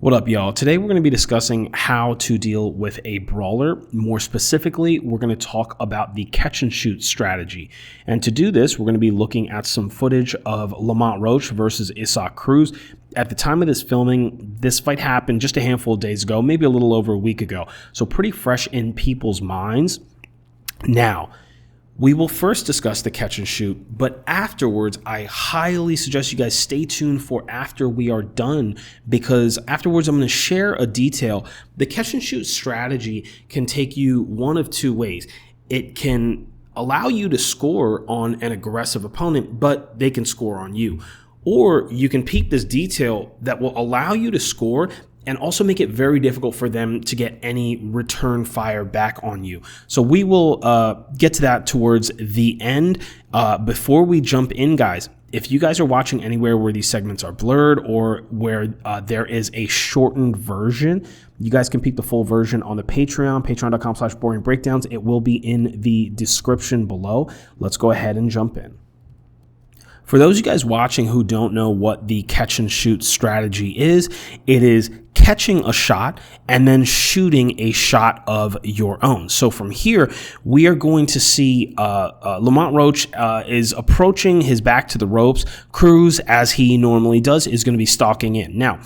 What up, y'all? Today we're going to be discussing how to deal with a brawler. More specifically, we're going to talk about the catch and shoot strategy. And to do this, we're going to be looking at some footage of Lamont Roach versus Isaac Cruz. At the time of this filming, this fight happened just a handful of days ago, maybe a little over a week ago. So pretty fresh in people's minds. Now, we will first discuss the catch and shoot, but afterwards, I highly suggest you guys stay tuned for after we are done, because afterwards I'm going to share a detail. The catch and shoot strategy can take you one of two ways. It can allow you to score on an aggressive opponent, but they can score on you. Or you can peep this detail that will allow you to score and also make it very difficult for them to get any return fire back on you. So we will get to that towards the end. Before we jump in, guys, if you guys are watching anywhere where these segments are blurred or where there is a shortened version, you guys can peep the full version on the Patreon, patreon.com/boringbreakdowns. It will be in the description below. Let's go ahead and jump in. For those of you guys watching who don't know what the catch and shoot strategy is, it is catching a shot and then shooting a shot of your own. So from here, we are going to see Lamont Roach is approaching his back to the ropes. Cruz, as he normally does, is going to be stalking in. Now,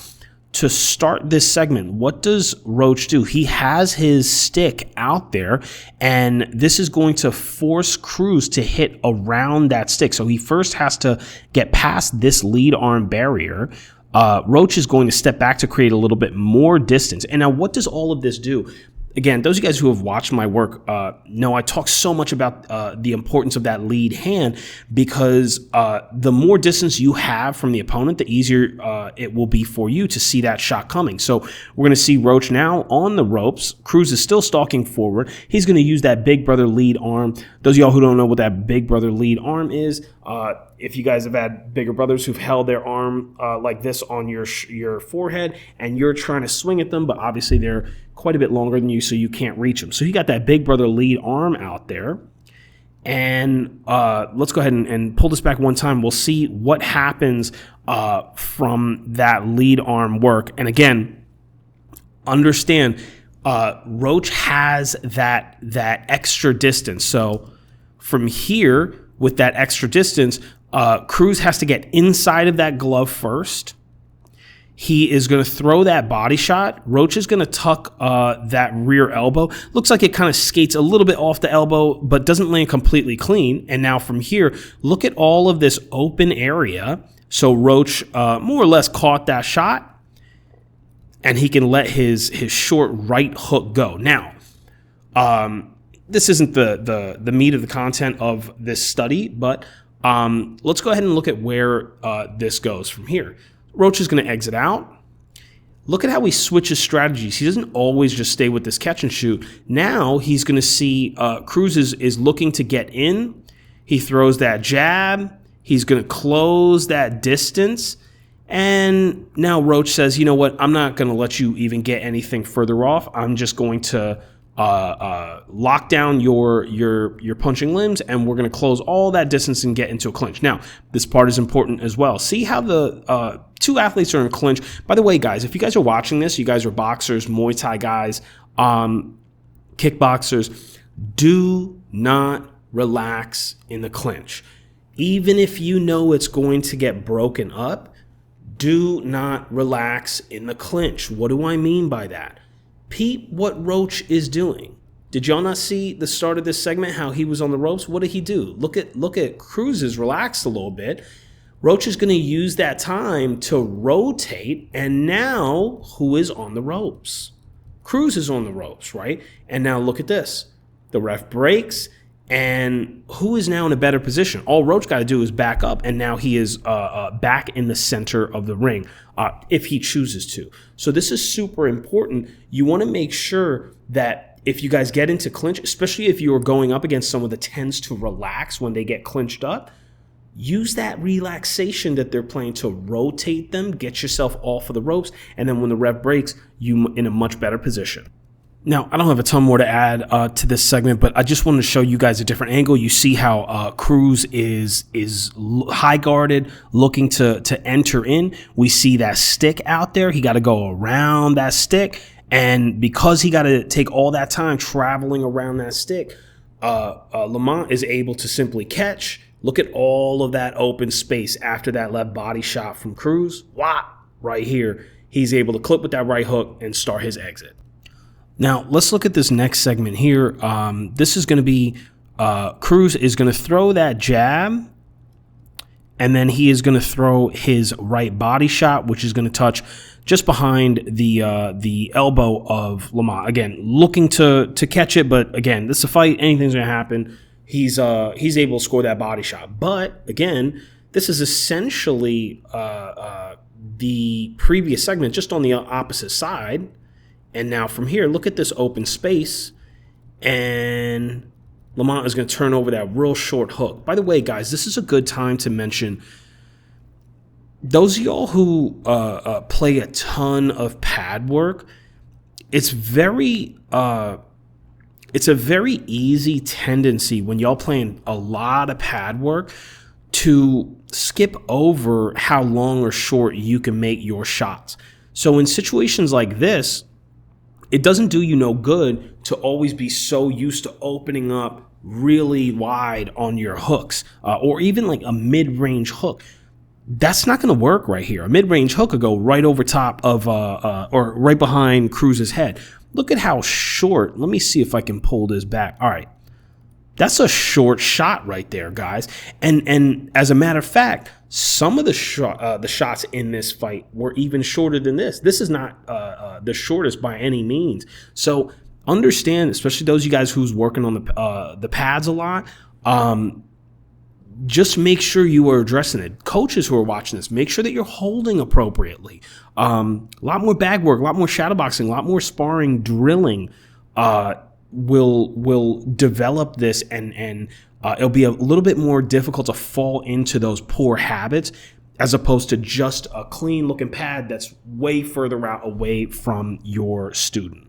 to start this segment, what does Roach do? He has his stick out there, and this is going to force Cruz to hit around that stick. So he first has to get past this lead arm barrier. Roach is going to step back to create a little bit more distance. And now what does all of this do? Again, those of you guys who have watched my work know I talk so much about the importance of that lead hand, because the more distance you have from the opponent, the easier it will be for you to see that shot coming. So we're going to see Roach now on the ropes. Cruz is still stalking forward. He's going to use that big brother lead arm. Those of y'all who don't know what that big brother lead arm is, if you guys have had bigger brothers who've held their arm like this on your forehead and you're trying to swing at them, but obviously they're quite a bit longer than you, so you can't reach them. So you got that big brother lead arm out there. And let's go ahead and pull this back one time. We'll see what happens from that lead arm work. And again, understand, Roach has that extra distance. So from here, with that extra distance, Cruz has to get inside of that glove first. He is going to throw that body shot. Roach is going to tuck that rear elbow. Looks like it kind of skates a little bit off the elbow, but doesn't land completely clean. And now from here, look at all of this open area. So Roach more or less caught that shot, and he can let his short right hook go. Now, this isn't the meat of the content of this study, but let's go ahead and look at where this goes from here. Roach is going to exit out. Look at how he switches strategies. He doesn't always just stay with this catch and shoot. Now he's going to see Cruz is looking to get in. He throws that jab. He's going to close that distance. And now Roach says, you know what? I'm not going to let you even get anything further off. I'm just going to lock down your punching limbs, and we're going to close all that distance and get into a clinch. Now, this part is important as well. See how the two athletes are in clinch. By the way, guys, if you guys are watching this, you guys are boxers, Muay Thai guys, kickboxers, do not relax in the clinch. Even if you know it's going to get broken up, do not relax in the clinch. What do I mean by that? Peep what Roach is doing. Did y'all not see the start of this segment, how he was on the ropes? What did he do? Look at Cruz is relaxed a little bit. Roach is going to use that time to rotate, and now who is on the ropes? Cruz is on the ropes, right? And now look at this. The ref breaks, and who is now in a better position? All Roach got to do is back up, and now he is back in the center of the ring if he chooses to. So this is super important. You want to make sure that if you guys get into clinch, especially if you are going up against someone that tends to relax when they get clinched up, use that relaxation that they're playing to rotate them, get yourself off of the ropes, and then when the ref breaks, you in a much better position. Now, I don't have a ton more to add to this segment, but I just wanted to show you guys a different angle. You see how Cruz is high guarded, looking to enter in. We see that stick out there. He got to go around that stick. And because he got to take all that time traveling around that stick, Lamont is able to simply catch. Look at all of that open space after that left body shot from Cruz. Wow, right here. He's able to clip with that right hook and start his exit. Now, let's look at this next segment here. This is going to be Cruz is going to throw that jab, and then he is going to throw his right body shot, which is going to touch just behind the elbow of Lamont. Again, looking to catch it, but again, this is a fight. Anything's going to happen. He's able to score that body shot. But again, this is essentially the previous segment, just on the opposite side. And now from here, look at this open space, and Lamont is going to turn over that real short hook. By the way, guys, this is a good time to mention those of y'all who play a ton of pad work. It's a very easy tendency when y'all playing a lot of pad work to skip over how long or short you can make your shots. So in situations like this, it doesn't do you no good to always be so used to opening up really wide on your hooks, or even like a mid-range hook. That's not going to work right here. A mid-range hook will go right over top of, or right behind Cruz's head. Look at how short. Let me see if I can pull this back. All right. That's a short shot right there, guys. And as a matter of fact, some of the shots in this fight were even shorter than this. This is not the shortest by any means. So understand, especially those of you guys who's working on the pads a lot, just make sure you are addressing it. Coaches who are watching this, make sure that you're holding appropriately. A lot more bag work, a lot more shadowboxing, a lot more sparring, drilling will develop this, and it'll be a little bit more difficult to fall into those poor habits as opposed to just a clean looking pad that's way further out away from your student.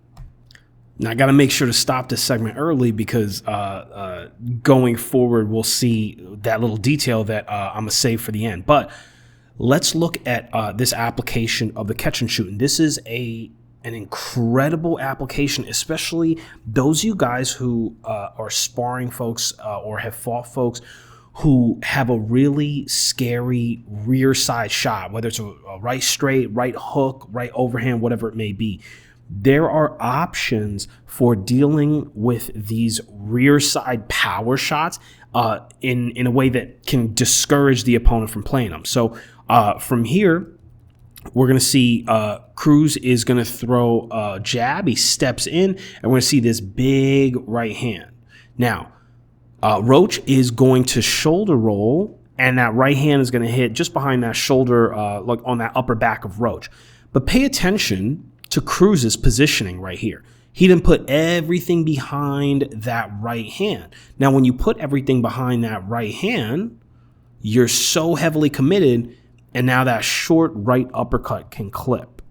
Now, I got to make sure to stop this segment early because going forward, we'll see that little detail that I'm going to save for the end. But let's look at this application of the catch and shoot. And this is an incredible application, especially those of you guys who are sparring folks or have fought folks who have a really scary rear side shot, whether it's a right straight, right hook, right overhand, whatever it may be. There are options for dealing with these rear side power shots in a way that can discourage the opponent from playing them. So from here, we're going to see Cruz is going to throw a jab. He steps in, and we're going to see this big right hand. Now, Roach is going to shoulder roll, and that right hand is going to hit just behind that shoulder, like on that upper back of Roach. But pay attention to Cruz's positioning right here. He didn't put everything behind that right hand. Now, when you put everything behind that right hand, you're so heavily committed, and now that short right uppercut can clip.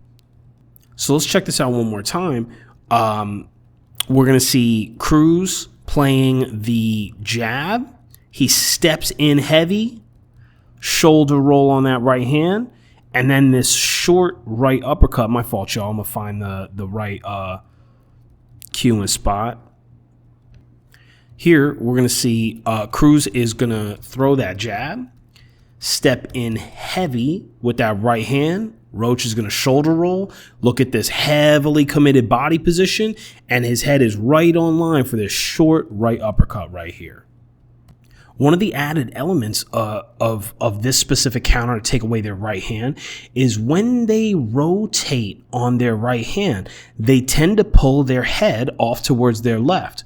So let's check this out one more time. We're going to see Cruz playing the jab. He steps in heavy, shoulder roll on that right hand, and then this short right uppercut. My fault, y'all. I'm going to find the right cue and spot. Here, we're going to see Cruz is going to throw that jab, step in heavy with that right hand. Roach is going to shoulder roll. Look at this heavily committed body position, and his head is right on line for this short right uppercut right here. One of the added elements of this specific counter to take away their right hand is when they rotate on their right hand, they tend to pull their head off towards their left.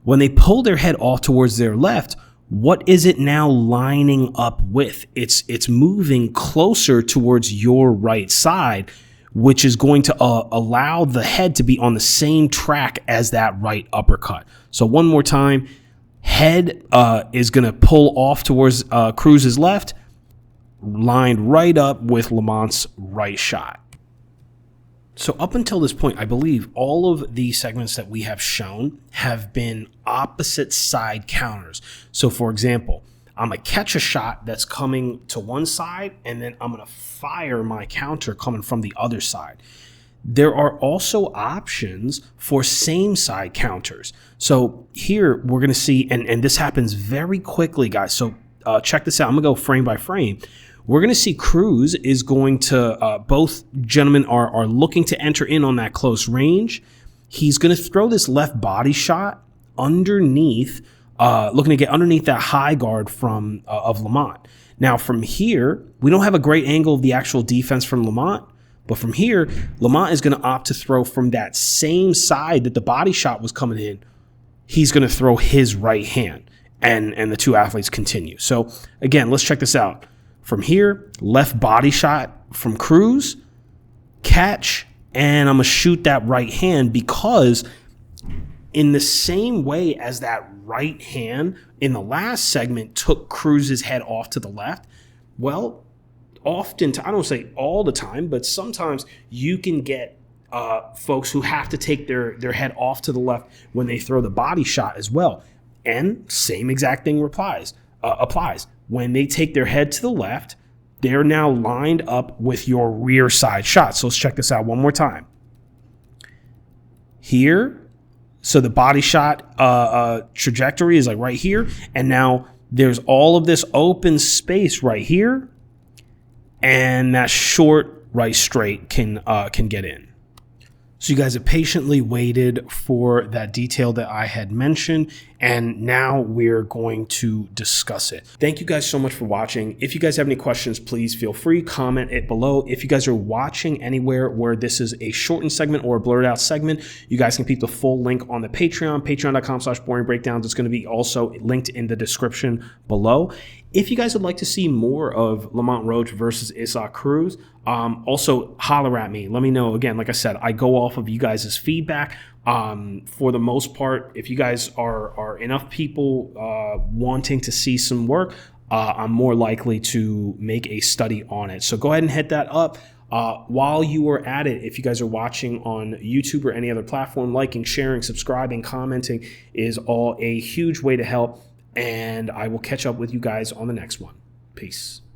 When they pull their head off towards their left, what is it now lining up with? It's moving closer towards your right side, which is going to allow the head to be on the same track as that right uppercut. So one more time. Head is going to pull off towards Cruz's left, lined right up with Lamont's right shot. So up until this point, I believe all of the segments that we have shown have been opposite side counters. So for example, I'm going to catch a shot that's coming to one side, and then I'm going to fire my counter coming from the other side. There are also options for same side counters. So here we're going to see, and this happens very quickly, guys. So check this out. I'm going to go frame by frame. We're going to see Cruz is going to, both gentlemen are looking to enter in on that close range. He's going to throw this left body shot underneath, looking to get underneath that high guard from of Lamont. Now from here, we don't have a great angle of the actual defense from Lamont, but from here, Lamont is going to opt to throw from that same side that the body shot was coming in. He's going to throw his right hand, and the two athletes continue. So again, let's check this out. From here, left body shot from Cruz, catch, and I'm going to shoot that right hand, because in the same way as that right hand in the last segment took Cruz's head off to the left, well, often, I don't say all the time, but sometimes you can get folks who have to take their head off to the left when they throw the body shot as well. And same exact thing applies. When they take their head to the left, they're now lined up with your rear side shot. So let's check this out one more time. Here, so the body shot trajectory is like right here, and now there's all of this open space right here, and that short right straight can get in. So you guys have patiently waited for that detail that I had mentioned, and now we're going to discuss it. Thank you guys so much for watching. If you guys have any questions, please feel free, comment it below. If you guys are watching anywhere where this is a shortened segment or a blurred out segment, you guys can keep the full link on the Patreon, patreon.com/boringbreakdowns. It's going to be also linked in the description below. If you guys would like to see more of Lamont Roach versus Isaac Cruz, also holler at me. Let me know. Again, like I said, I go off of you guys' feedback. For the most part, if you guys are enough people wanting to see some work, I'm more likely to make a study on it. So go ahead and hit that up. While you are at it, if you guys are watching on YouTube or any other platform, liking, sharing, subscribing, commenting is all a huge way to help. And I will catch up with you guys on the next one. Peace.